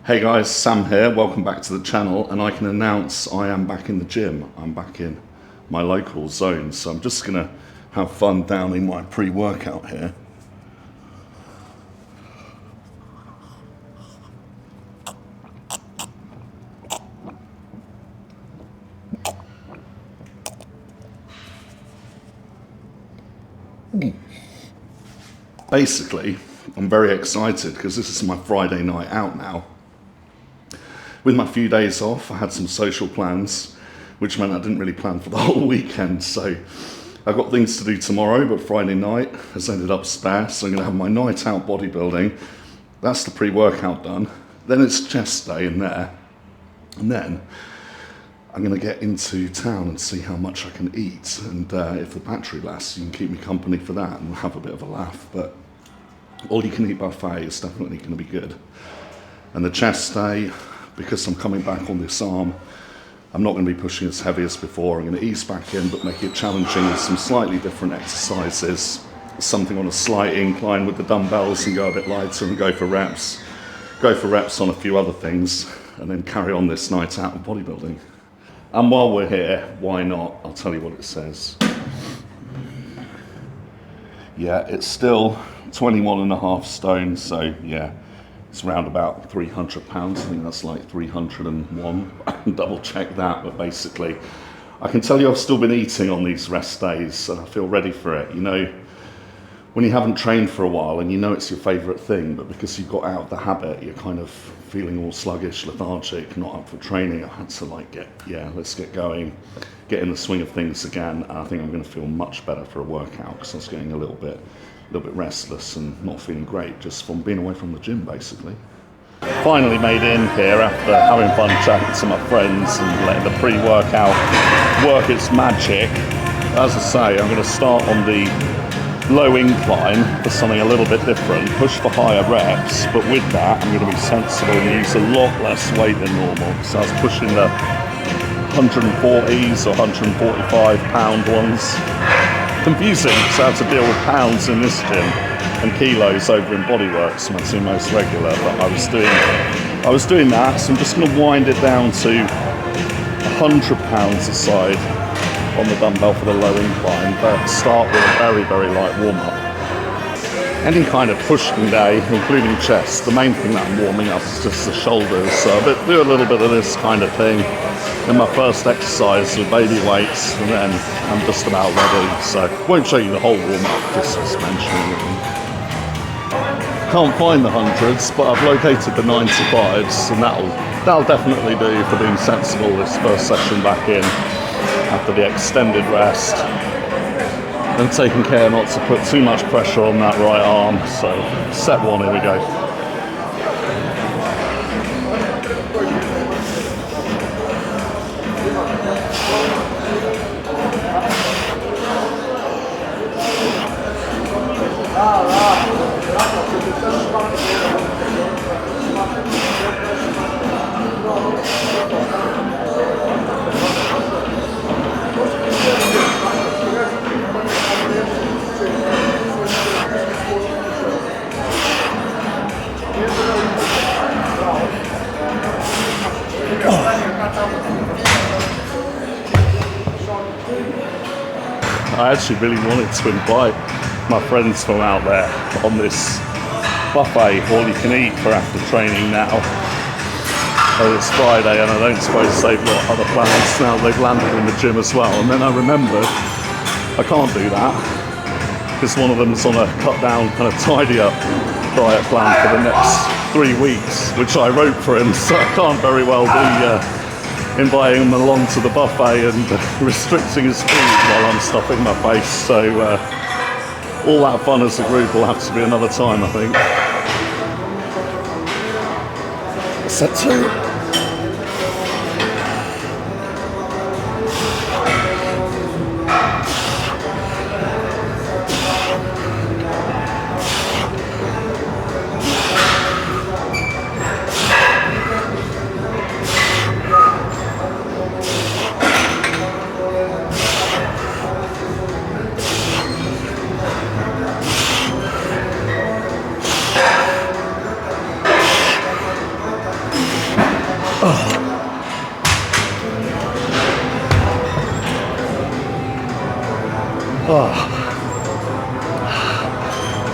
Hey guys, Sam here, welcome back to the channel, and I can announce I am back in the gym. I'm back in my local zone, so I'm just gonna have fun down in my pre-workout here. Basically, I'm very excited because this is my Friday night out now. With my few days off, I had some social plans, which meant I didn't really plan for the whole weekend. So I've got things to do tomorrow, but Friday night has ended up spare. So I'm gonna have my night out bodybuilding. That's the pre-workout done. Then it's chest day in there. And then I'm gonna get into town and see how much I can eat. And if the battery lasts, you can keep me company for that and we'll have a bit of a laugh. But all you can eat buffet is definitely gonna be good. And the chest day, because I'm coming back on this arm, I'm not going to be pushing as heavy as before. I'm going to ease back in, but make it challenging with some slightly different exercises. Something on a slight incline with the dumbbells and go a bit lighter and go for reps. Go for reps on a few other things and then carry on this night out of bodybuilding. And while we're here, why not? I'll tell you what it says. Yeah, it's still 21.5 stone, so yeah. It's around about 300 pounds. I think that's like 301. I can double check that, but basically, I can tell you I've still been eating on these rest days and I feel ready for it. You know, when you haven't trained for a while and you know it's your favorite thing, but because you've got out of the habit, you're kind of feeling all sluggish, lethargic, not up for training. I had to let's get going, get in the swing of things again. And I think I'm going to feel much better for a workout because I was getting a little bit restless and not feeling great just from being away from the gym, basically. Finally made in here after having fun chatting to my friends and letting the pre-workout work its magic. As I say, I'm going to start on the low incline for something a little bit different, push for higher reps, but with that I'm going to be sensible and use a lot less weight than normal. So I was pushing the 140s or 145 pound ones. Confusing, so I have to deal with pounds in this gym and kilos over in Bodyworks, my two most regular, but I was doing that, so I'm just going to wind it down to 100 pounds a side on the dumbbell for the low incline, but start with a very, very light warm-up. Any kind of pushing day, including chest, the main thing that I'm warming up is just the shoulders, so I do a little bit of this kind of thing in my first exercise with baby weights, and then I'm just about ready. So won't show you the whole warm-up, just mentioning it. Can't find the hundreds, but I've located the 95s, and that'll definitely do for being sensible this first session back in after the extended rest. And taking care not to put too much pressure on that right arm. So set one, here we go. I actually really wanted to invite my friends from out there on this buffet, all you can eat for after training now. Oh, it's Friday and I don't suppose they've got other plans now. They've landed in the gym as well. And then I remembered I can't do that because one of them's on a cut down kind of tidy up diet plan for the next 3 weeks, which I wrote for him, so I can't very well be inviting him along to the buffet and restricting his food while I'm stuffing my face. So all that fun as a group will have to be another time, I think. Set two. Oh,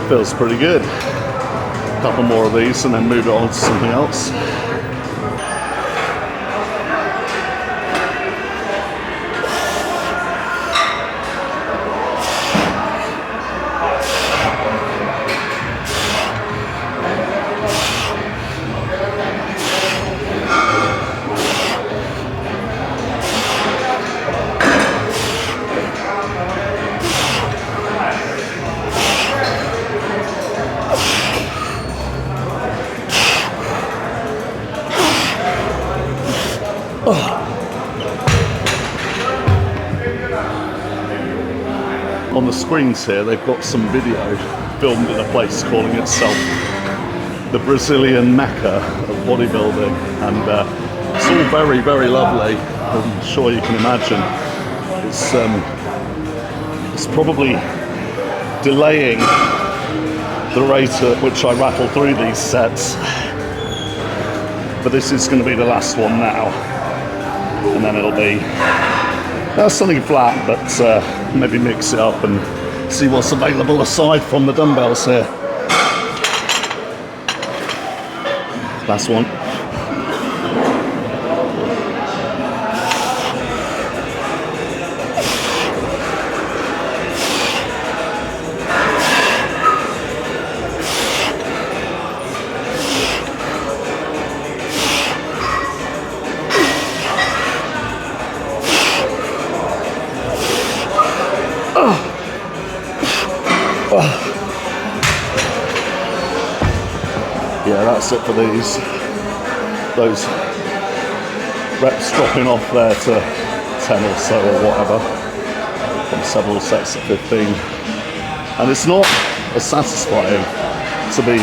feels pretty good. A couple more of these and then move it on to something else. On the screens here, they've got some video filmed in a place calling itself the Brazilian Mecca of bodybuilding, and it's all very, very lovely. I'm sure you can imagine. It's probably delaying the rate at which I rattle through these sets, but this is going to be the last one now, and then it'll be something flat, but maybe mix it up and see what's available aside from the dumbbells here. Last one. Yeah, that's it for these. Those reps dropping off there to 10 or so or whatever, from several sets of 15. And it's not as satisfying to be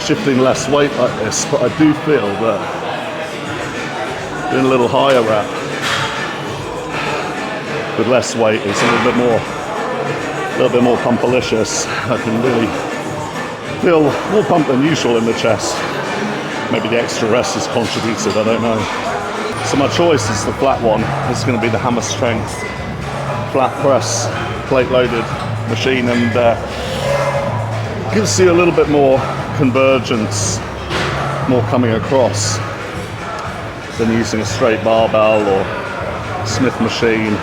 shifting less weight like this, but I do feel that doing a little higher rep with less weight is a little bit more pumpalicious. I can really feel more pump than usual in the chest. Maybe the extra rest has contributed, I don't know. So my choice is the flat one. It's going to be the hammer strength flat press plate loaded machine, and gives you a little bit more convergence, more coming across than using a straight barbell or Smith machine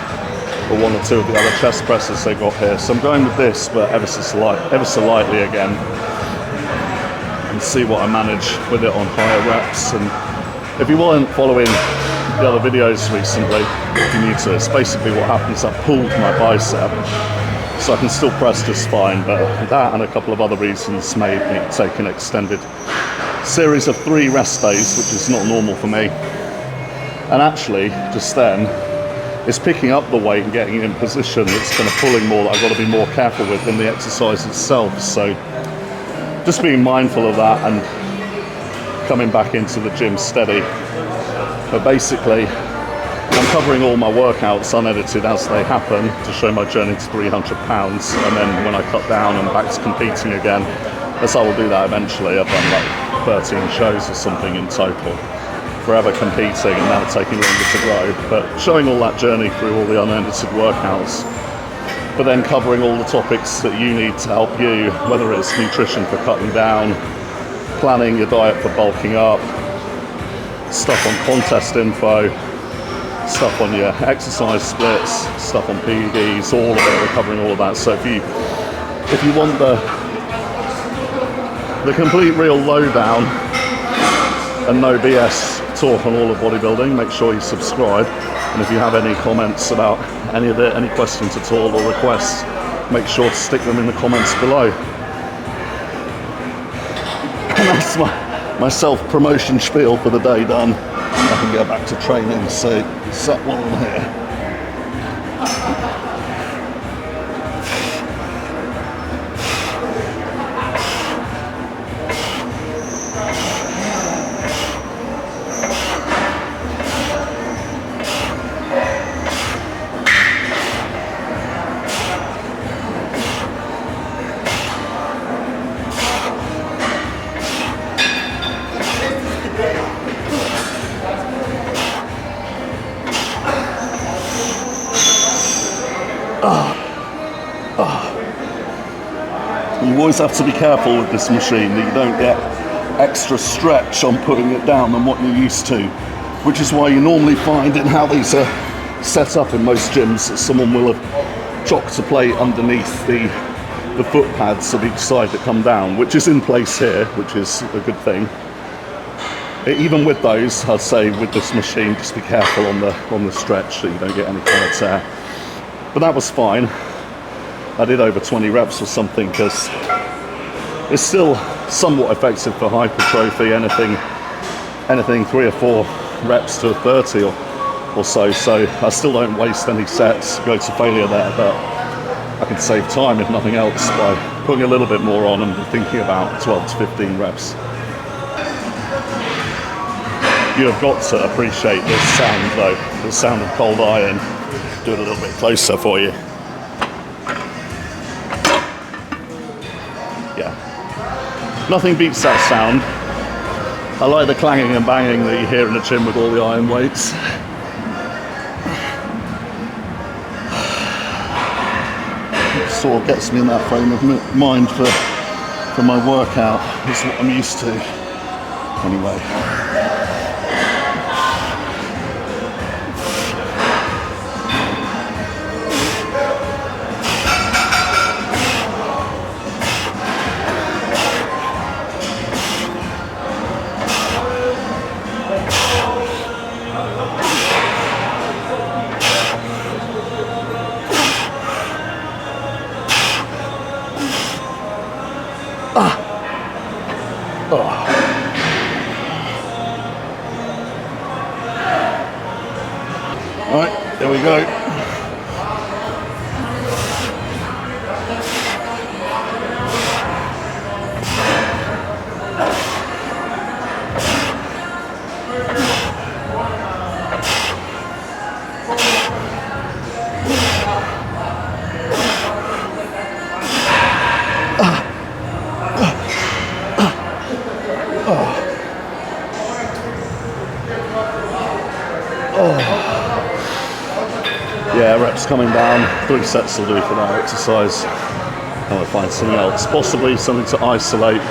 or one or two of the other chest presses they've got here. So I'm going with this, but ever so lightly again, and see what I manage with it on higher reps. And if you weren't following the other videos recently, if you're new to it, it's basically what happens. I've pulled my bicep, so I can still press just fine, but that and a couple of other reasons made me take an extended series of 3 rest days, which is not normal for me. And actually, just then, it's picking up the weight and getting it in position that's kind of pulling more, that I've got to be more careful with than the exercise itself. So just being mindful of that and coming back into the gym steady. But basically, I'm covering all my workouts unedited as they happen to show my journey to 300 pounds. And then when I cut down and back to competing again, as I will do that eventually, I've done like 13 shows or something in total. Forever competing and now taking longer to grow, but showing all that journey through all the unedited workouts, but then covering all the topics that you need to help you, whether it's nutrition for cutting down, planning your diet for bulking up, stuff on contest info, stuff on your exercise splits, stuff on PEDs, all of it. We're covering all of that. So if you want the complete real lowdown and no BS talk on all of bodybuilding, make sure you subscribe. And if you have any comments about any of it, any questions at all or requests, make sure to stick them in the comments below. And that's my self-promotion spiel for the day done. I can go back to training, so set one on here. You always have to be careful with this machine that you don't get extra stretch on putting it down than what you're used to, which is why you normally find in how these are set up in most gyms that someone will have chocked a plate underneath the foot pads of each side that come down, which is in place here, which is a good thing. Even with those, I'd say with this machine, just be careful on the stretch that you don't get any kind of tear. But that was fine. I did over 20 reps or something because it's still somewhat effective for hypertrophy. Anything 3 or 4 reps to 30 or so. So I still don't waste any sets, go to failure there, but I can save time if nothing else by putting a little bit more on and thinking about 12 to 15 reps. You have got to appreciate this sound though, the sound of cold iron. Do it a little bit closer for you. Yeah, nothing beats that sound. I like the clanging and banging that you hear in the gym with all the iron weights. It sort of gets me in that frame of mind for my workout. It's what I'm used to. Anyway. Alright, there we go. Yeah, reps coming down. 3 sets will do for that exercise. I will find something else, possibly something to isolate,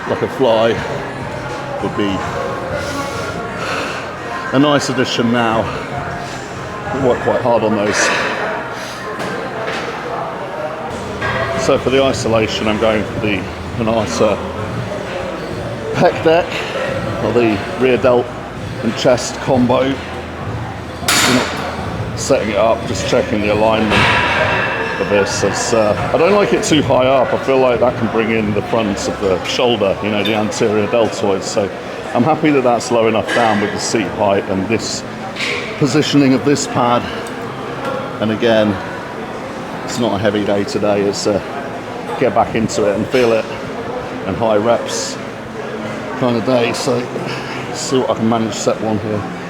like a fly would be a nice addition now. We work quite hard on those. So for the isolation, I'm going for the nicer pec deck, or the rear delt and chest combo. Setting it up, just checking the alignment of this. I don't like it too high up. I feel like that can bring in the front of the shoulder, you know, the anterior deltoid. So I'm happy that that's low enough down with the seat height and this positioning of this pad. And again, it's not a heavy day today. It's get back into it and feel it, and high reps kind of day. So let's see what I can manage set 1 here.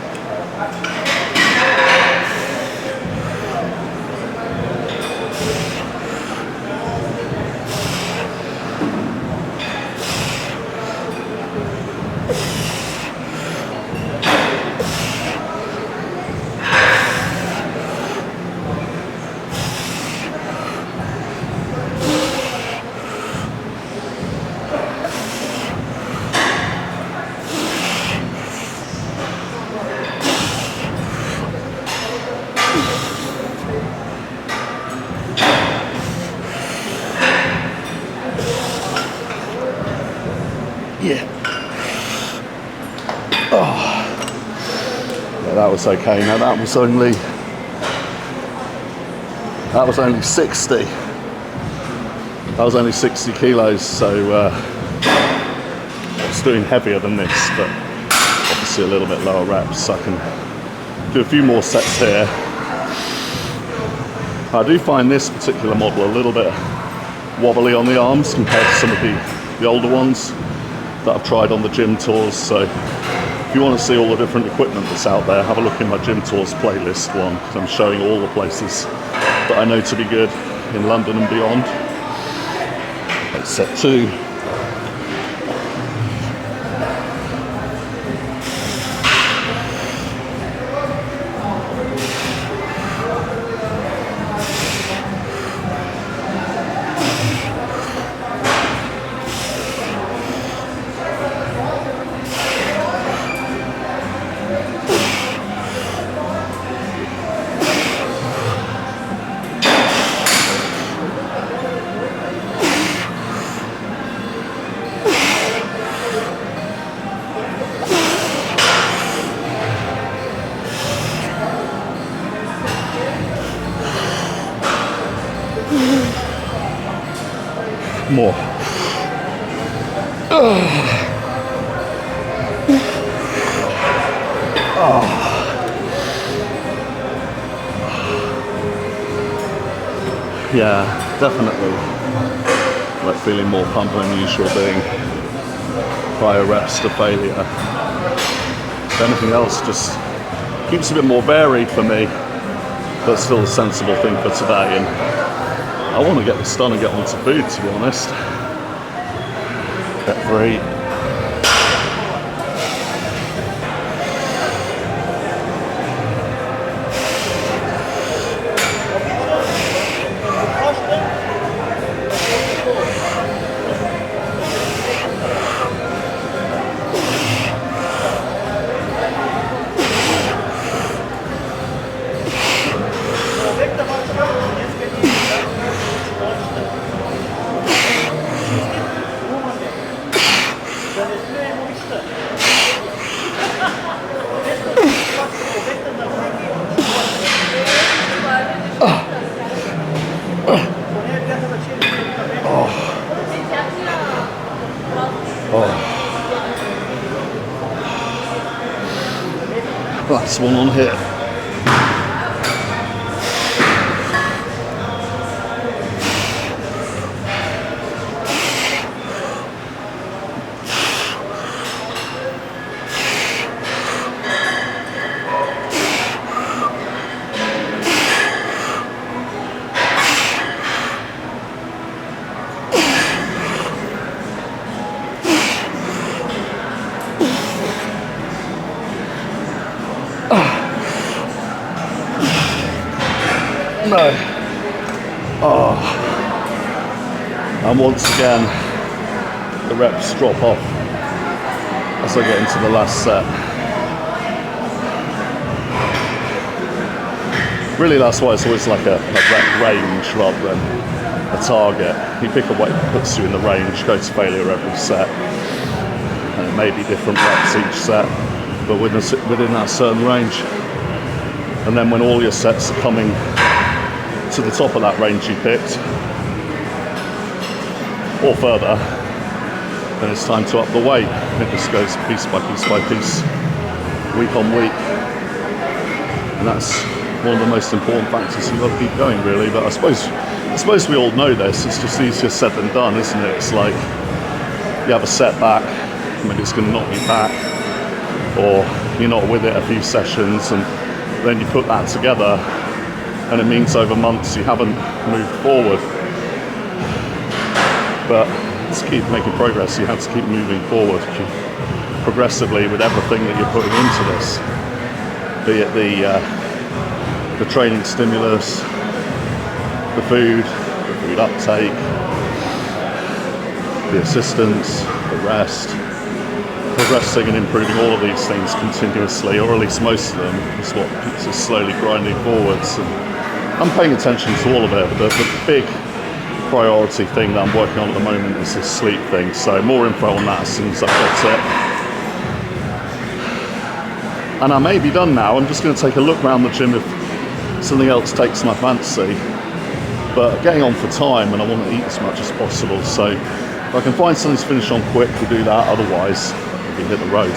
Yeah. Oh. Yeah, that was okay. Now that was only 60. That was only 60 kilos, so I was doing heavier than this, but obviously a little bit lower reps. So I can do a few more sets here. I do find this particular model a little bit wobbly on the arms compared to some of the older ones that I've tried on the gym tours. So if you want to see all the different equipment that's out there, have a look in my gym tours playlist one, because I'm showing all the places that I know to be good in London and beyond. That's set 2. More. Yeah, definitely. Like feeling more pumped than usual, being higher reps to failure. If anything else, just keeps a bit more varied for me, but still a sensible thing for today. And I want to get this done and get on to food, to be honest. Get free. Last one on here. No. Oh. And once again, the reps drop off as I get into the last set. Really, that's why it's always like a rep range rather than a target. You pick a weight that puts you in the range, go to failure every set. And it may be different reps each set, but within that certain range. And then when all your sets are coming to the top of that range you picked, or further, then it's time to up the weight. It just goes piece by piece by piece, week on week. And that's one of the most important factors you've got to keep going, really. But I suppose we all know this, it's just easier said than done, isn't it? It's like you have a setback, maybe it's going to knock you back, or you're not with it a few sessions, and then you put that together, and it means over months you haven't moved forward. But to keep making progress, you have to keep moving forward progressively with everything that you're putting into this, be it the training stimulus, the food uptake, the assistance, the rest, progressing and improving all of these things continuously, or at least most of them, is what keeps us slowly grinding forwards. And I'm paying attention to all of it, but the big priority thing that I'm working on at the moment is this sleep thing. So more info on that as soon as I've got it. And I may be done now. I'm just going to take a look around the gym if something else takes my fancy. But getting on for time, and I want to eat as much as possible. So if I can find something to finish on quick, we'll do that. Otherwise, we hit the road.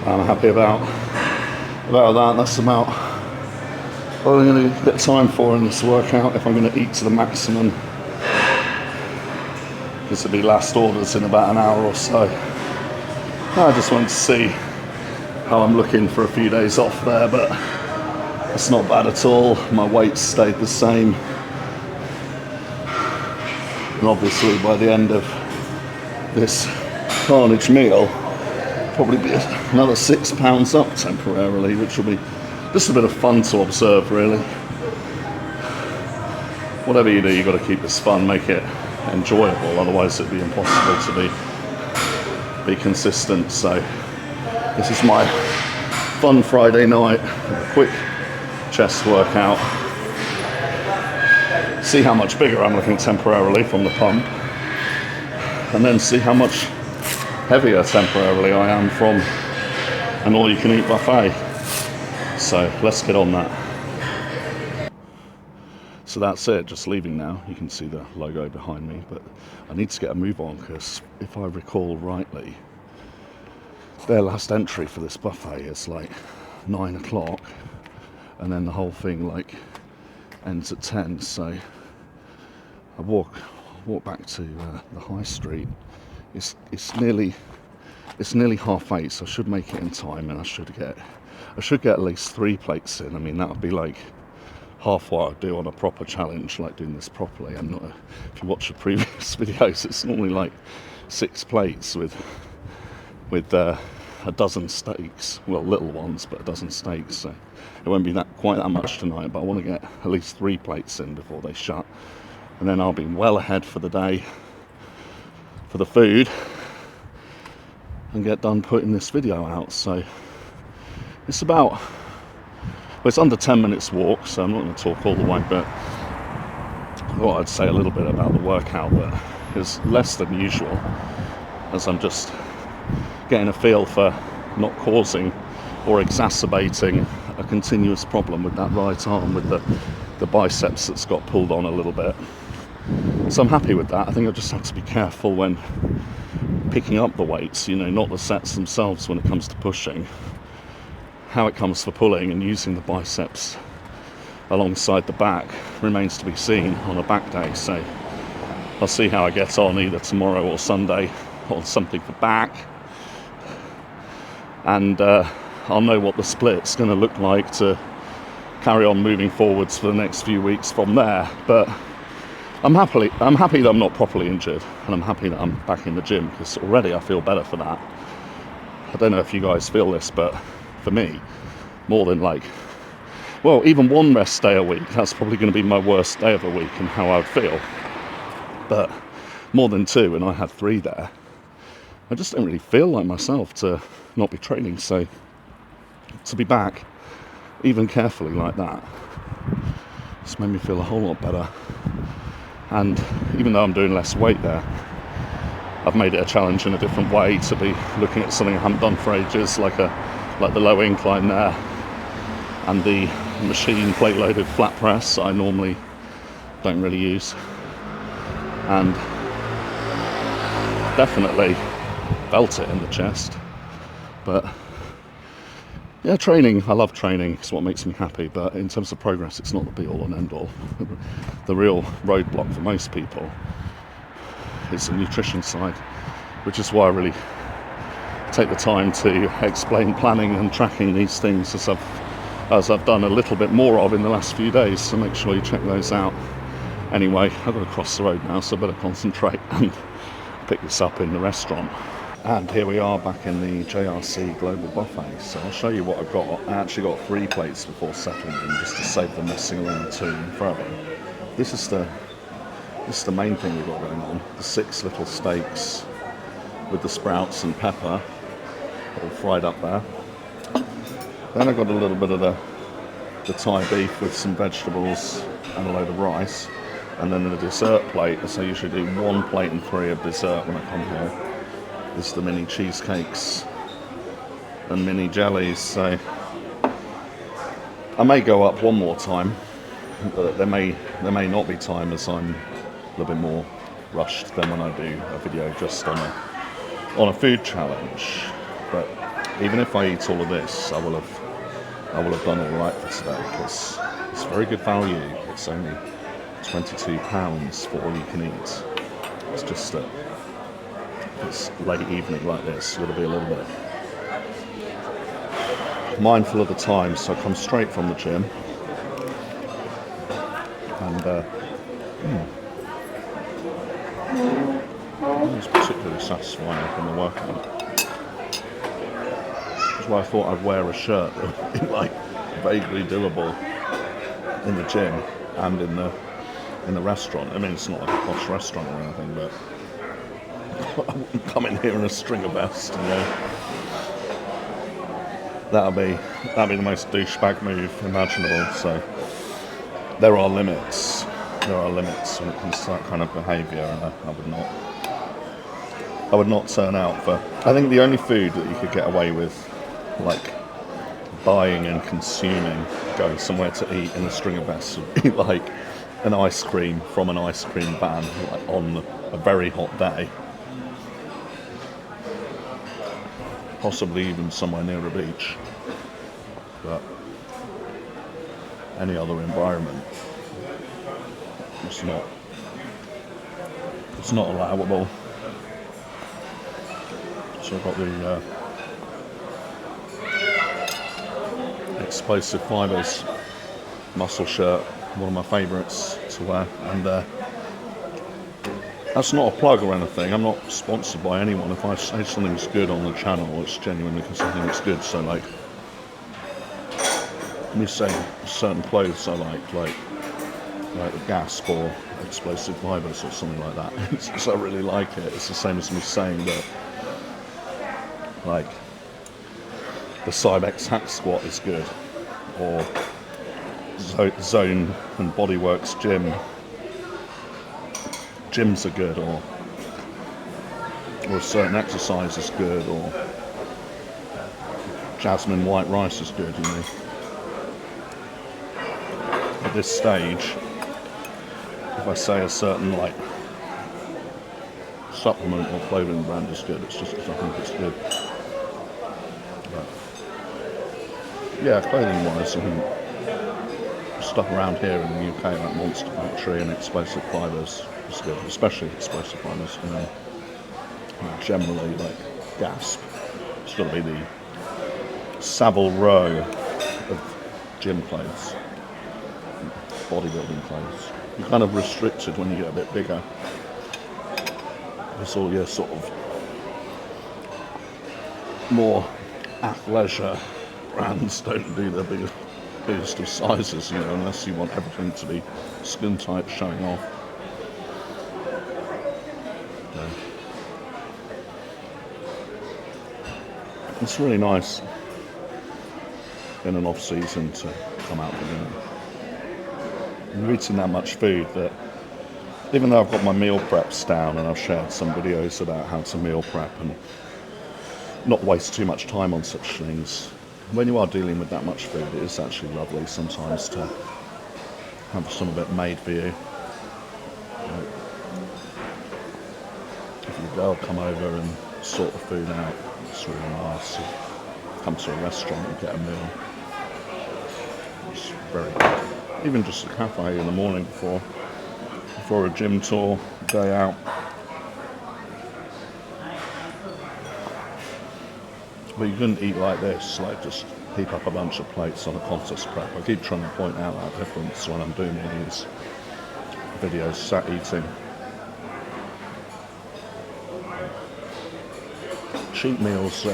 I'm happy about that. That's about all I'm going to get time for in this workout if I'm going to eat to the maximum. This will be last orders in about an hour or so. I just wanted to see how I'm looking for a few days off there, but it's not bad at all. My weight's stayed the same. And obviously by the end of this carnage meal, probably be another 6 pounds up temporarily, which will be just a bit of fun to observe, really. Whatever you do, you've got to keep this fun, make it enjoyable, otherwise it'd be impossible to be consistent. So this is my fun Friday night, a quick chest workout. See how much bigger I'm looking temporarily from the pump, and then see how much heavier temporarily I am from an all-you-can-eat buffet. So let's get on that. So that's it, just leaving now. You can see the logo behind me, but I need to get a move on, because if I recall rightly, their last entry for this buffet is like 9 o'clock, and then the whole thing like ends at 10. So I walk back to the high street. It's nearly 8:30, so I should make it in time, and I should get at least 3 plates in. I mean, that would be like half what I do on a proper challenge, like doing this properly. And if you watch the previous videos, it's normally like 6 plates with a dozen steaks. Well, little ones, but a dozen steaks. So it won't be quite that much tonight, but I want to get at least 3 plates in before they shut, and then I'll be well ahead for the day for the food and get done putting this video out. So it's it's under 10 minutes walk, so I'm not going to talk all the way, but I thought I'd say a little bit about the workout, but it's less than usual, as I'm just getting a feel for not causing or exacerbating a continuous problem with that right arm, with the biceps that's got pulled on a little bit. So I'm happy with that. I think I just have to be careful when picking up the weights, not the sets themselves when it comes to pushing. How it comes for pulling and using the biceps alongside the back remains to be seen on a back day. So I'll see how I get on either tomorrow or Sunday on something for back, and I'll know what the split's going to look like to carry on moving forwards for the next few weeks from there. But I'm happy that I'm not properly injured, and I'm happy that I'm back in the gym, because already I feel better for that. I don't know if you guys feel this, but for me, more than even 1 rest day a week, that's probably going to be my worst day of the week and how I would feel. But more than 2, and I had 3 there, I just don't really feel like myself to not be training. So to be back, even carefully like that, it's made me feel a whole lot better. And even though I'm doing less weight there, I've made it a challenge in a different way to be looking at something I haven't done for ages, like the low incline there, and the machine plate loaded flat press I normally don't really use. And definitely felt it in the chest. But yeah, training, I love training, it's what makes me happy, but in terms of progress, it's not the be all and end all. The real roadblock for most people is the nutrition side, which is why I really take the time to explain planning and tracking these things, as I've done a little bit more of in the last few days, so make sure you check those out. Anyway, I've got to cross the road now, so I better concentrate and pick this up in the restaurant. And here we are back in the JRC Global Buffet. So I'll show you what I've got. I actually got 3 plates before settling in, just to save the messing around to and fro. This is the main thing we've got going on. The 6 little steaks with the sprouts and pepper, all fried up there. Then I've got a little bit of the Thai beef with some vegetables and a load of rice. And then the dessert plate, so I usually do 1 plate and 3 of dessert when I come here. This is the mini cheesecakes and mini jellies. So I may go up 1 more time, but there may not be time, as I'm a little bit more rushed than when I do a video just on a food challenge. But even if I eat all of this, I will have done all right for today, because it's very good value. It's only £22 for all you can eat. It's just that it's late evening like this, you've got to be a little bit mindful of the time, so I come straight from the gym, and it's particularly satisfying from the workout. That's why I thought I'd wear a shirt that would be like vaguely doable in the gym and in the restaurant. I mean, it's not like a posh restaurant or anything, but I wouldn't come in here in a stringer vest, you know. That'd be the most douchebag move imaginable. So there are limits. There are limits when it comes to that kind of behaviour, and I would not turn out for. I think the only food that you could get away with, like buying and consuming, going somewhere to eat in a string of vests, would be like an ice cream from an ice cream van, like on a very hot day. Possibly even somewhere near a beach. But any other environment, it's not allowable. So I've got the explosive fibres muscle shirt, one of my favourites to wear, and that's not a plug or anything. I'm not sponsored by anyone. If I say something's good on the channel, it's genuinely because I think it's good. So like, me saying certain clothes I like the Gasp or explosive fibres or something like that, it's just I really like it. It's the same as me saying that like the Cybex hack squat is good, or Zone and Bodyworks gyms are good, or a certain exercise is good, or jasmine white rice is good, you know. At this stage, if I say a certain like supplement or clothing brand is good, it's just because I think it's good. But yeah, clothing wise, I think stuff around here in the UK like Monster Factory and Explosive Fibres is good, especially Explosive Fibres, you know. Generally like Gasp, it's got to be the Savile Row of gym clothes, bodybuilding clothes. You're kind of restricted when you get a bit bigger. It's all your sort of more athleisure brands don't do the biggest of sizes, you know, unless you want everything to be skin tight, showing off. Yeah. It's really nice in an off season to come out for dinner. I'm eating that much food that even though I've got my meal preps down and I've shared some videos about how to meal prep and not waste too much time on such things, when you are dealing with that much food, it is actually lovely sometimes to have some of it made for you. If your girl come over and sort the food out, it's really nice. You come to a restaurant and get a meal. It's very good. Even just a cafe in the morning before a gym tour, day out. But you couldn't eat like this, like just heap up a bunch of plates on a contest prep. I keep trying to point out that difference when I'm doing all these videos, sat eating. Cheat meals,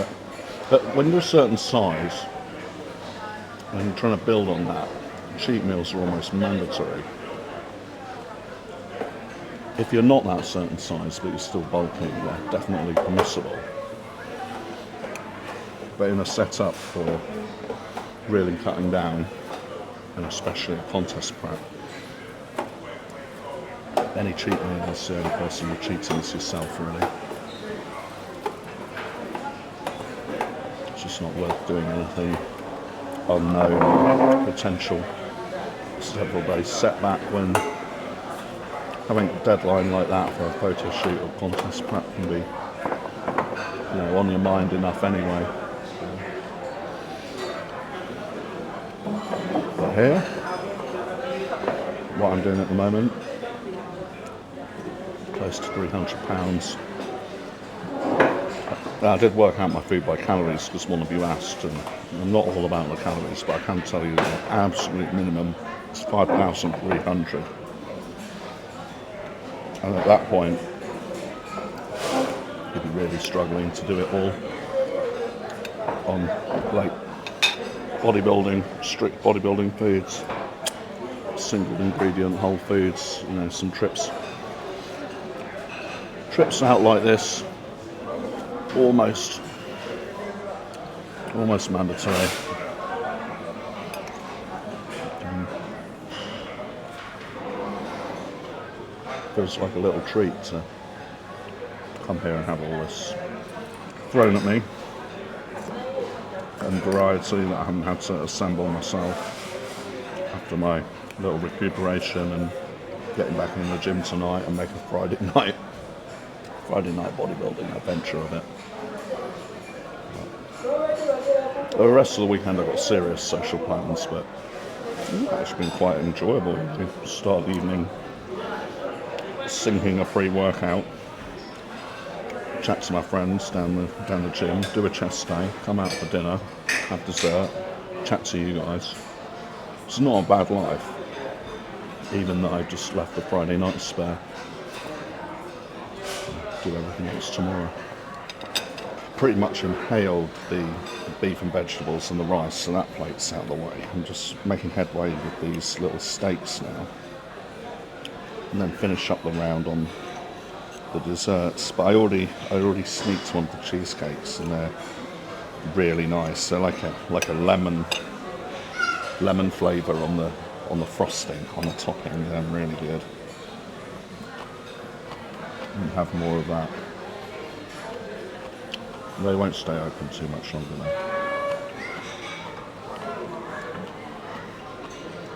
but when you're a certain size and you're trying to build on that, cheat meals are almost mandatory. If you're not that certain size but you're still bulking, they're definitely permissible. But in a setup for really cutting down, and especially a contest prep, any cheat meal is the only person you're cheating is yourself, really. It's just not worth doing anything unknown, potential several days setback when having a deadline like that for a photo shoot or contest prep can be, you know, on your mind enough anyway. But here, what I'm doing at the moment, close to 300 pounds I did work out my food by calories because one of you asked, and I'm not all about the calories, but I can tell you the absolute minimum is 5,300. And at that point, you'd be really struggling to do it all on like bodybuilding, strict bodybuilding foods, single ingredient whole foods, you know, some trips out like this, almost mandatory. Feels like a little treat to come here and have all this thrown at me and variety that I haven't had to assemble myself after my little recuperation and getting back in the gym tonight and make a Friday night bodybuilding adventure of it. The rest of the weekend I've got serious social plans, but it's actually been quite enjoyable. We start the evening sinking a pre-workout, chat to my friends down the gym, do a chest day, come out for dinner, have dessert, chat to you guys. It's not a bad life, even though I just left the Friday night spare. Do everything else tomorrow. Pretty much inhaled the beef and vegetables and the rice, so that plate's out of the way. I'm just making headway with these little steaks now, and then finish up the round on the desserts. But I already sneaked one of the cheesecakes, and they're really nice. They're like a lemon flavour on the frosting, on the topping. They're really good. And have more of that. They won't stay open too much longer though.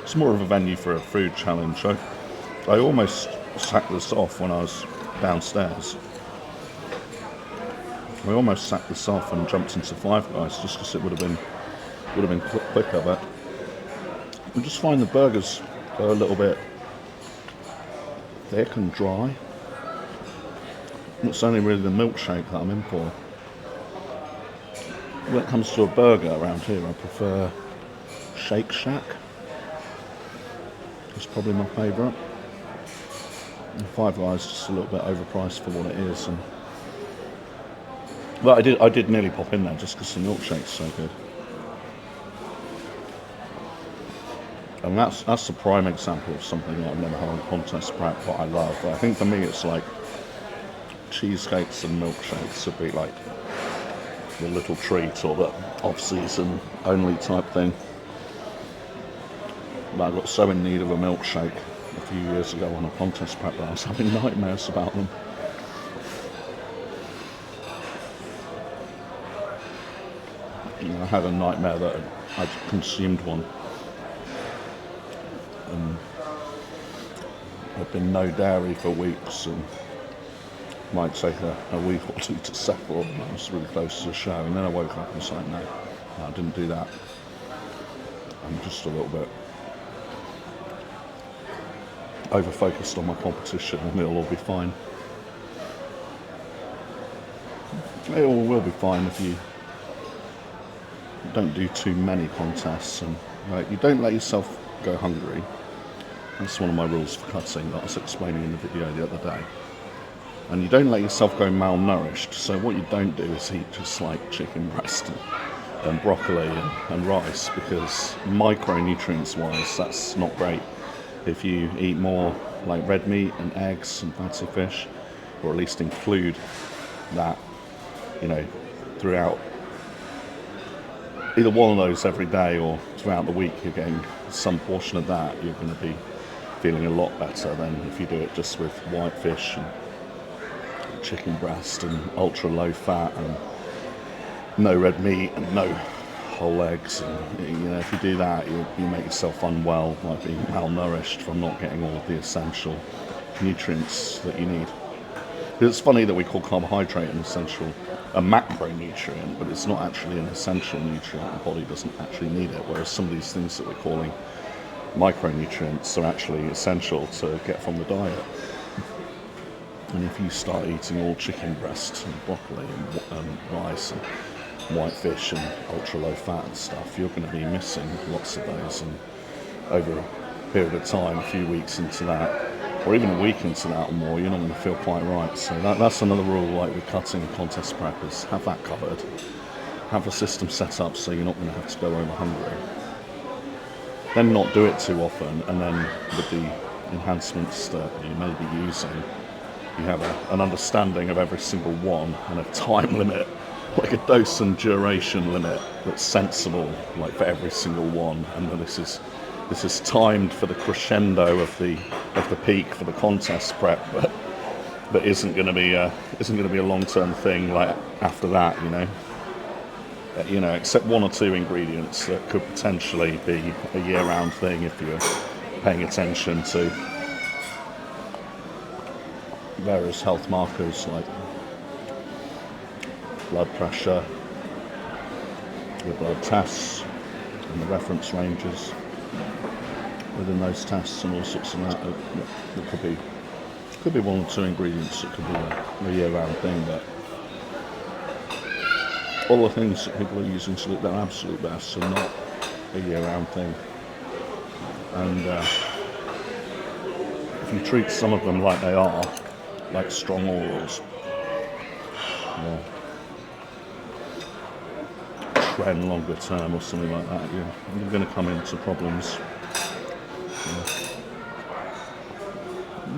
It's more of a venue for a food challenge. I almost sacked this off when I was downstairs. I almost sacked this off and jumped into Five Guys just because it would have been quicker. But I just find the burgers are a little bit thick and dry. It's only really the milkshake that I'm in for. When it comes to a burger around here, I prefer Shake Shack. It's probably my favourite. And Five Guys is just a little bit overpriced for what it is. But I did nearly pop in there just because the milkshake's so good. And that's the prime example of something that I've never had on contest prep, but I love. But I think for me it's like cheesecakes and milkshakes would be like the little treat or the off-season only type thing. But I got so in need of a milkshake a few years ago on a contest prep that I was having nightmares about them. You know, I had a nightmare that I'd consumed one and there'd been no dairy for weeks, and might take a week or two to settle, and I was really close to the show, and then I woke up and was like, no, I didn't do that. I'm just a little bit over-focused on my competition, and it'll all be fine. It all will be fine if you don't do too many contests, and you don't let yourself go hungry. That's one of my rules for cutting that I was explaining in the video the other day. And you don't let yourself go malnourished. So what you don't do is eat just like chicken breast and broccoli and rice, because micronutrients wise that's not great. If you eat more like red meat and eggs and fatty fish, or at least include that, you know, throughout either one of those every day or throughout the week, you're getting some portion of that, you're going to be feeling a lot better than if you do it just with white fish and chicken breast and ultra low fat and no red meat and no whole eggs. And, you know, if you do that, you make yourself unwell, like being malnourished from not getting all of the essential nutrients that you need. It's funny that we call carbohydrate a macronutrient, but it's not actually an essential nutrient. The body doesn't actually need it, whereas some of these things that we're calling micronutrients are actually essential to get from the diet. And if you start eating all chicken breasts and broccoli and rice and white fish and ultra low fat and stuff, you're going to be missing lots of those. And over a period of time, a few weeks into that, or even a week into that or more, you're not going to feel quite right. So that's another rule, like with cutting and contest prep, is have that covered. Have a system set up so you're not going to have to go home hungry. Then not do it too often, and then with the enhancements that you may be using, you have an understanding of every single one and a time limit, like a dose and duration limit that's sensible, like for every single one. And then this is timed for the crescendo of the peak for the contest prep, but isn't going to be a long-term thing. Like after that, except one or two ingredients that could potentially be a year-round thing if you're paying attention to various health markers like blood pressure, your blood tests, and the reference ranges within those tests, and all sorts of that. It could be one or two ingredients that could be a year-round thing, but all the things that people are using to look their absolute best are not a year-round thing. And if you treat some of them like they are, like strong orals, trend longer term or something like that, you're going to come into problems.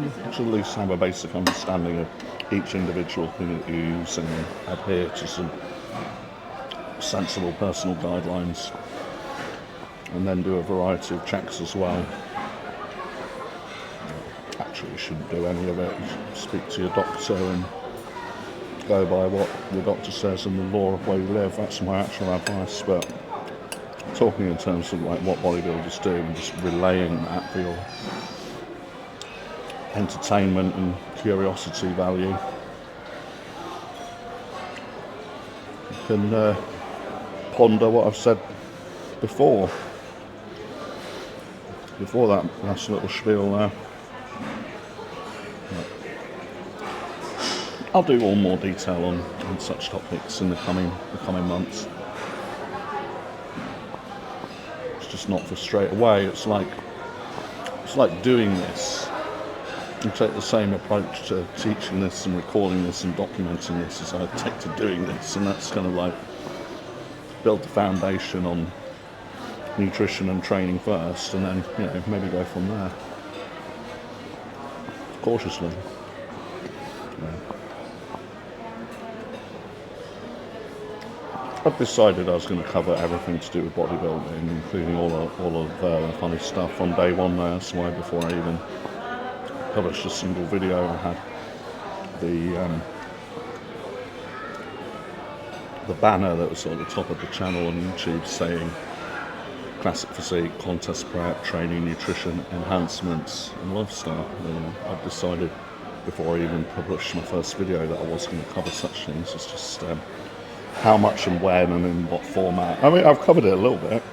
You should at least have a basic understanding of each individual thing that you use and adhere to some sensible personal guidelines, and then do a variety of checks as well. Actually, you shouldn't do any of it. You should speak to your doctor and go by what the doctor says and the law of where you live. That's my actual advice. But talking in terms of like what bodybuilders do and just relaying that for your entertainment and curiosity value, you can ponder what I've said before that last little spiel there. I'll do all more detail on such topics in the coming months. It's just not for straight away. It's like doing this. You take the same approach to teaching this and recording this and documenting this as I take to doing this, and that's kind of like build the foundation on nutrition and training first, and then maybe go from there cautiously. I've decided I was going to cover everything to do with bodybuilding, including all of the funny stuff on day one there. That's why before I even published a single video, I had the banner that was at the top of the channel on YouTube saying classic physique, contest prep, training, nutrition, enhancements, and lifestyle. I've decided before I even published my first video that I was going to cover such things. It's just how much and when and in what format. I mean, I've covered it a little bit.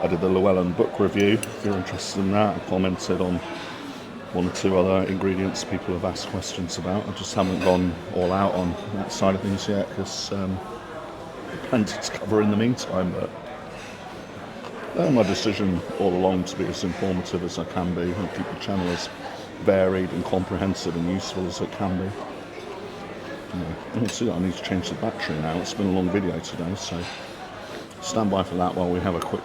I did the Llewellyn book review, if you're interested in that. I commented on one or two other ingredients people have asked questions about. I just haven't gone all out on that side of things yet, because plenty to cover in the meantime. But my decision all along to be as informative as I can be and keep the channel as varied and comprehensive and useful as it can be. You can see that I need to change the battery now. It's been a long video today, so stand by for that while we have a quick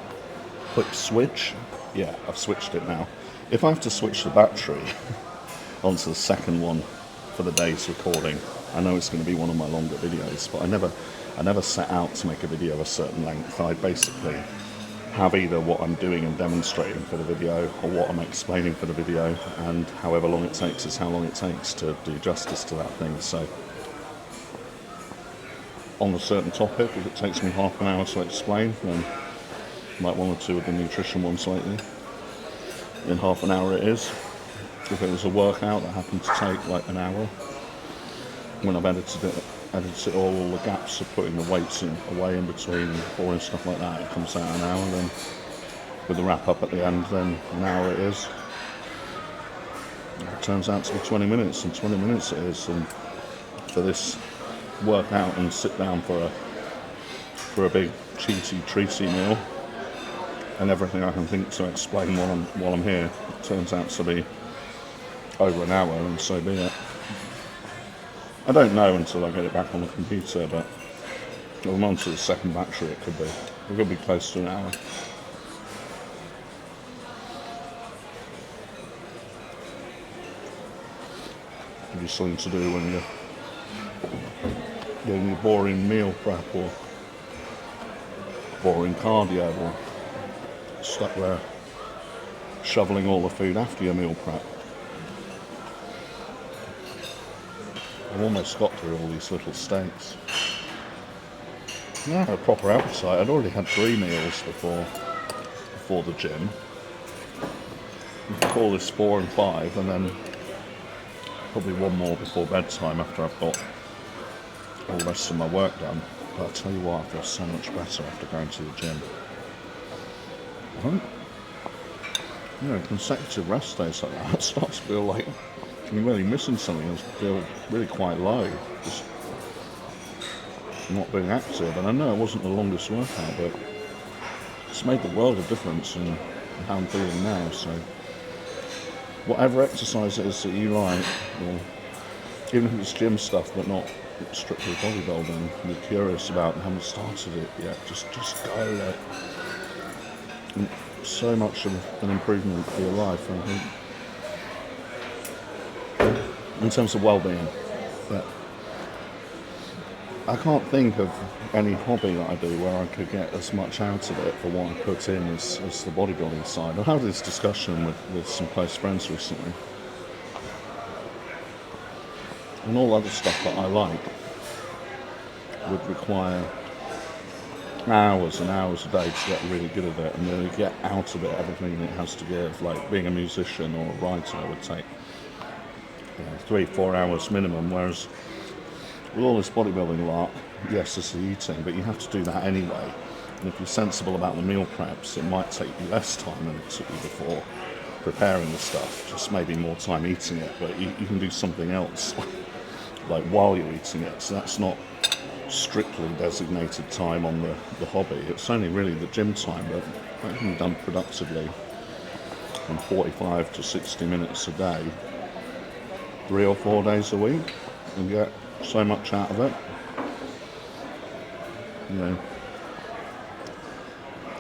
switch. Yeah, I've switched it now. If I have to switch the battery onto the second one for the day's recording, I know it's going to be one of my longer videos, but I never set out to make a video a certain length. I basically have either what I'm doing and demonstrating for the video or what I'm explaining for the video, and however long it takes is how long it takes to do justice to that thing. So on a certain topic, if it takes me half an hour to explain, then like one or two of the nutrition ones lately, in half an hour it is. If it was a workout that happened to take like an hour, when I've edited all the gaps of putting the weights away in between and stuff like that, it comes out an hour. Then with the wrap up at the end, then an hour it is. It turns out to be 20 minutes, and 20 minutes it is. And for this workout and sit down for a big cheesy treaty meal, and everything I can think to explain while I'm here, it turns out to be over an hour, and so be it. I don't know until I get it back on the computer, but if I'm on to the second battery, it could be close to an hour. Give you something to do when you're doing your boring meal prep or boring cardio, or stuck there shoveling all the food after your meal prep. I've almost got through all these little steaks. I had a proper appetite. I'd already had 3 meals before the gym. You could call this 4 and 5, and then probably one more before bedtime after I've got all the rest of my work done. But I'll tell you what, I feel so much better after going to the gym. Consecutive rest days like that, it starts to feel like you're really missing something. I feel really quite low, just not being active. And I know it wasn't the longest workout, but it's made the world of difference in how I'm feeling now. So whatever exercise it is that you like, or even if it's gym stuff but not strictly bodybuilding, you're curious about and haven't started it yet, just go there. And so much of an improvement for your life, I think, in terms of well-being. But I can't think of any hobby that I do where I could get as much out of it for what I put in as the bodybuilding side. I had this discussion with some close friends recently. And all other stuff that I like would require hours and hours a day to get really good at it and really get out of it everything it has to give. Like being a musician or a writer would take 3-4 hours minimum, whereas with all this bodybuilding lark, yes, it's the eating, but you have to do that anyway. And if you're sensible about the meal preps, it might take you less time than it took you before preparing the stuff, just maybe more time eating it, but you can do something else like while you're eating it. So that's not strictly designated time on the hobby. It's only really the gym time, but that can be done productively from 45 to 60 minutes a day, 3 or 4 days a week, and get so much out of it.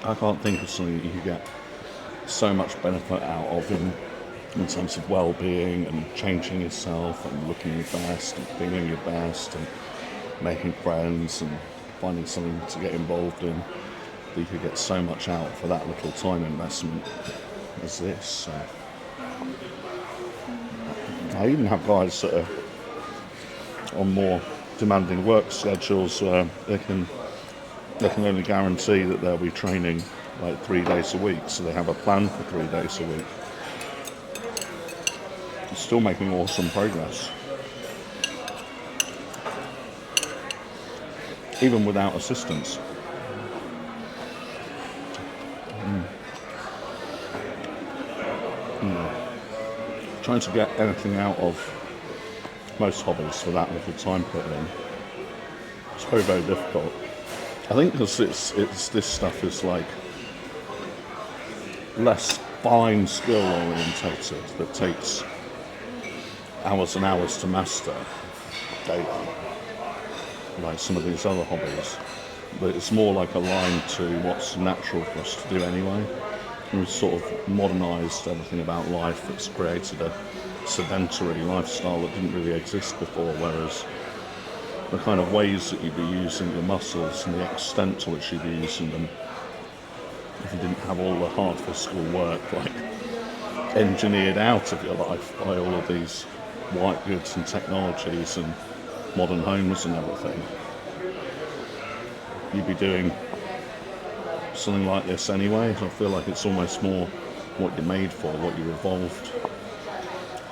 I can't think of something you can get so much benefit out of in terms of well-being and changing yourself and looking your best and feeling your best and making friends and finding something to get involved in, that you could get so much out for that little time investment as this. So I even have guys that are on more demanding work schedules where they can only guarantee that they'll be training like 3 days a week, so they have a plan for 3 days a week. It's still making awesome progress, even without assistance. Trying to get anything out of most hobbies for that little time put in, it's very, very difficult. I think because it's this stuff is like less fine skill orientated, that takes hours and hours to master daily, like some of these other hobbies, but it's more like aligned to what's natural for us to do anyway. And we've sort of modernised everything about life. It's created a sedentary lifestyle that didn't really exist before, whereas the kind of ways that you'd be using your muscles and the extent to which you'd be using them, if you didn't have all the hard physical work like engineered out of your life by all of these white goods and technologies and modern homes and everything, you'd be doing something like this anyway. I feel like it's almost more what you're made for, what you're evolved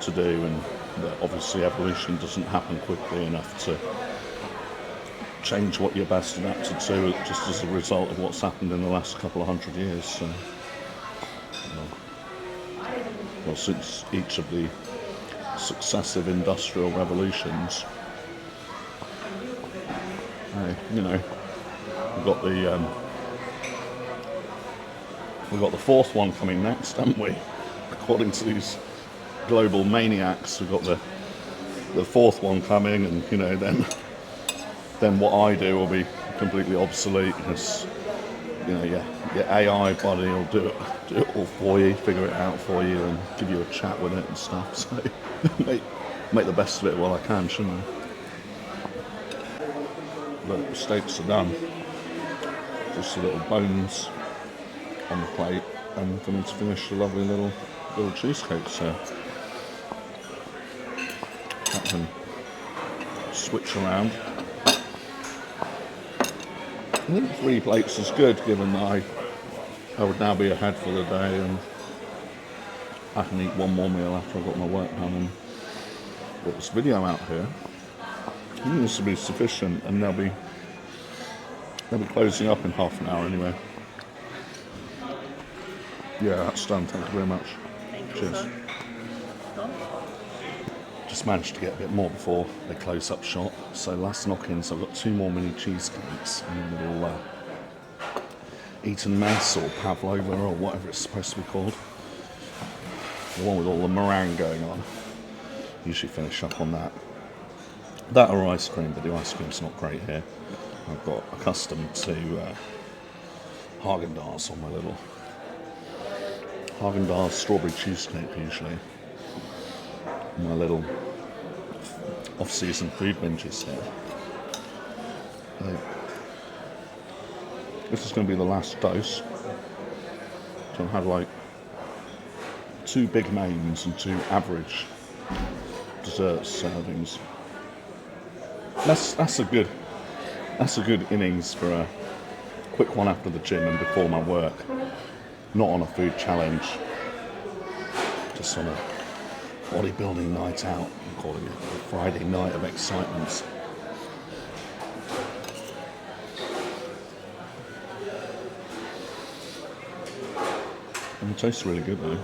to do, and that obviously evolution doesn't happen quickly enough to change what you're best adapted to just as a result of what's happened in the last couple of 100 years. So, well, since each of the successive industrial revolutions. You know, we've got the fourth one coming next, haven't we? According to these global maniacs, we've got the fourth one coming, and you know, then what I do will be completely obsolete because, you know, your AI body will do it all for you, figure it out for you, and give you a chat with it and stuff. So make the best of it while I can, shouldn't I? Look, the steaks are done. Just the little bones on the plate, and for me to finish the lovely little cheesecake. So I can switch around. I think 3 plates is good, given that I would now be ahead for the day, and I can eat one more meal after I've got my work done and get this video out here. I think this will be sufficient, and they'll be closing up in half an hour anyway. Yeah, that's done. Thank you very much. Cheers. Just managed to get a bit more before they close up shop. So last knock-ins, I've got 2 more mini cheesecakes and a little Eton mess or pavlova or whatever it's supposed to be called. The one with all the meringue going on. Usually finish up on that. That or ice cream, but the ice cream's not great here. I've got accustomed to Haagen-Dazs on my little Haagen-Dazs strawberry cheesecake usually. My little off-season food binges here. This is going to be the last dose. So I've had like 2 big mains and 2 average dessert servings. That's a good innings for a quick one after the gym and before my work. Not on a food challenge, just on a bodybuilding night out. I'm calling it a Friday night of excitement. And it tastes really good though.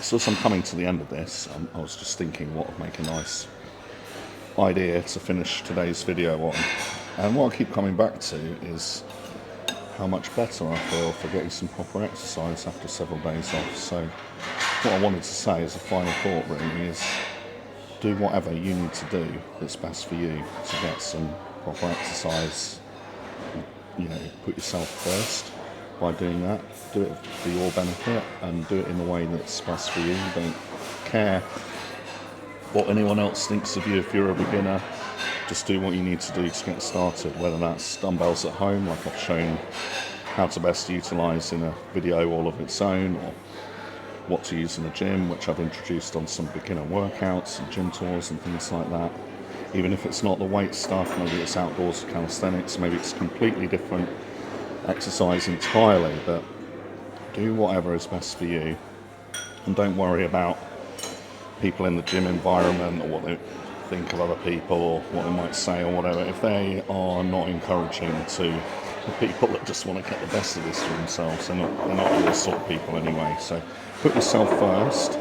So as I'm coming to the end of this, I was just thinking what would make a nice idea to finish today's video on. And what I keep coming back to is how much better I feel for getting some proper exercise after several days off. So what I wanted to say as a final thought really is do whatever you need to do that's best for you to get some proper exercise. You know, put yourself first by doing that. Do it for your benefit and do it in a way that's best for you. Don't care what anyone else thinks of you if you're a beginner. Just do what you need to do to get started, whether that's dumbbells at home, like I've shown how to best utilise in a video all of its own, or what to use in the gym, which I've introduced on some beginner workouts and gym tours and things like that. Even if it's not the weight stuff, maybe it's outdoors calisthenics, maybe it's completely different exercise entirely, but do whatever is best for you, and don't worry about people in the gym environment or what they think of other people or what they might say or whatever. If they are not encouraging to people that just want to get the best of this for themselves, they're not your sort of people anyway. So put yourself first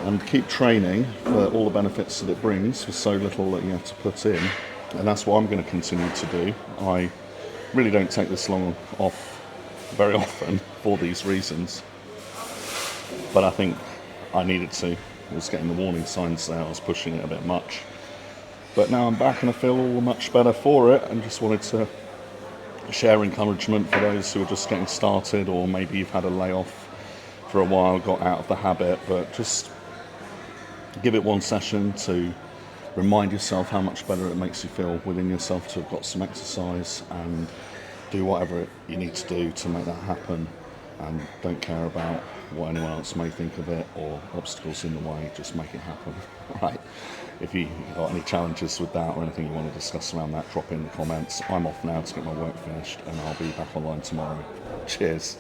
and keep training for all the benefits that it brings for so little that you have to put in, and that's what I'm going to continue to do. I really don't take this long off very often for these reasons, but I think I needed to. I was getting the warning signs there, I was pushing it a bit much, but now I'm back and I feel all much better for it, and just wanted to share encouragement for those who are just getting started, or maybe you've had a layoff for a while, got out of the habit, but just give it one session to remind yourself how much better it makes you feel within yourself to have got some exercise, and do whatever you need to do to make that happen, and don't care about what anyone else may think of it or obstacles in the way. Just make it happen. Right, if you've got any challenges with that or anything you want to discuss around that, drop in the comments. I'm off now to get my work finished, and I'll be back online tomorrow. Cheers.